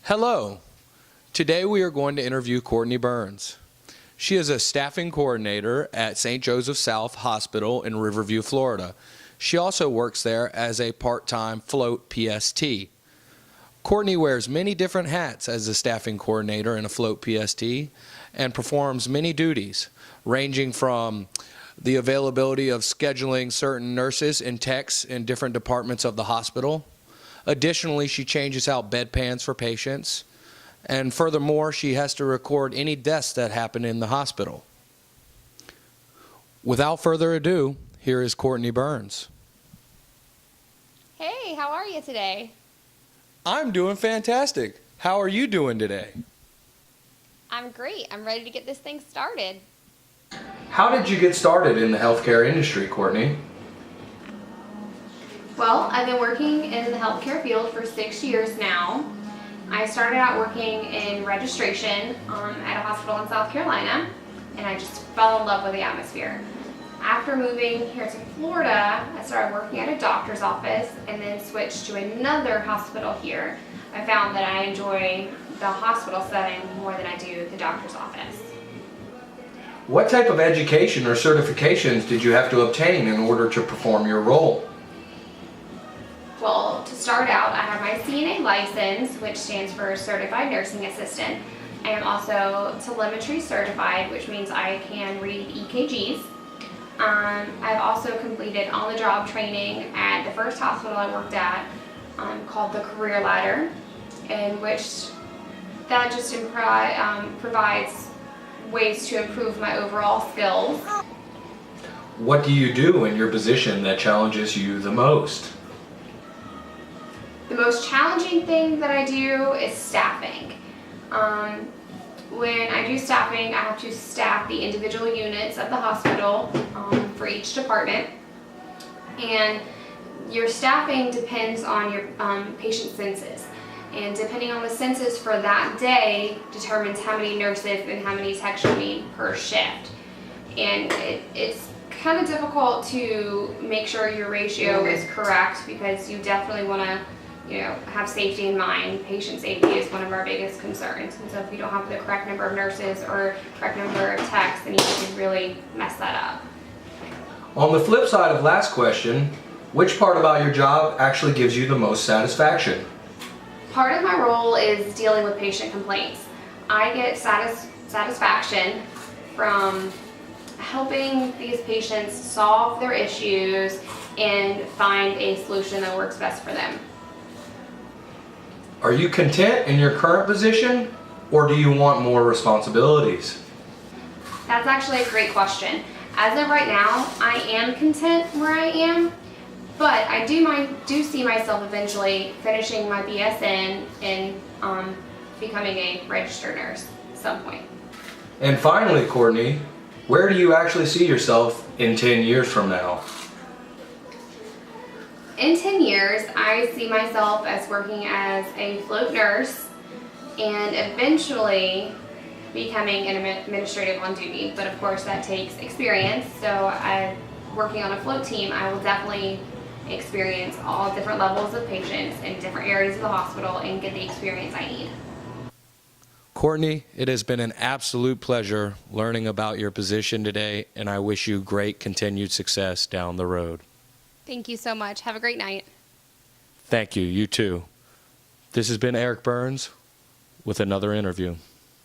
Hello. Today we are going to interview Courtney Burns. She is a staffing coordinator at St. Joseph South Hospital in Riverview, Florida. She also works there as a part-time float PST. Courtney wears many different hats as a staffing coordinator in a float PST and performs many duties, ranging from the availability of scheduling certain nurses and techs in different departments of the hospital. Additionally, she changes out bedpans for patients. And furthermore, she has to record any deaths that happen in the hospital. Without further ado, here is Courtney Burns. Hey, how are you today? I'm doing fantastic. How are you doing today? I'm great. I'm ready to get this thing started. How did you get started in the healthcare industry, Courtney? Well, I've been working in the healthcare field for 6 years now. I started out working in registration at a hospital in South Carolina, and I just fell in love with the atmosphere. After moving here to Florida, I started working at a doctor's office and then switched to another hospital here. I found that I enjoy the hospital setting more than I do the doctor's office. What type of education or certifications did you have to obtain in order to perform your role? Well, to start out, I have my CNA license, which stands for Certified Nursing Assistant. I am also telemetry certified, which means I can read EKGs. I've also completed on-the-job training at the first hospital I worked at called the Career Ladder, in which that just provides ways to improve my overall skills. What do you do in your position that challenges you the most? The most challenging thing that I do is staffing. When I do staffing, I have to staff the individual units of the hospital for each department. And your staffing depends on your patient census. And depending on the census for that day determines how many nurses and how many techs you need per shift. And it's kind of difficult to make sure your ratio is correct because you definitely want to have safety in mind. Patient safety is one of our biggest concerns. And so if you don't have the correct number of nurses or correct number of techs, then you can really mess that up. On the flip side of last question, which part about your job actually gives you the most satisfaction? Part of my role is dealing with patient complaints. I get satisfaction from helping these patients solve their issues and find a solution that works best for them. Are you content in your current position, or do you want more responsibilities? That's actually a great question. As of right now, I am content where I am, but I do see myself eventually finishing my BSN and becoming a registered nurse at some point. And finally, Courtney, where do you actually see yourself in 10 years from now? In 10 years, I see myself as working as a float nurse and eventually becoming an administrative on duty. But of course, that takes experience. So working on a float team, I will definitely experience all different levels of patients in different areas of the hospital and get the experience I need. Courtney, it has been an absolute pleasure learning about your position today, and I wish you great continued success down the road. Thank you so much. Have a great night. Thank you. You too. This has been Eric Burns with another interview.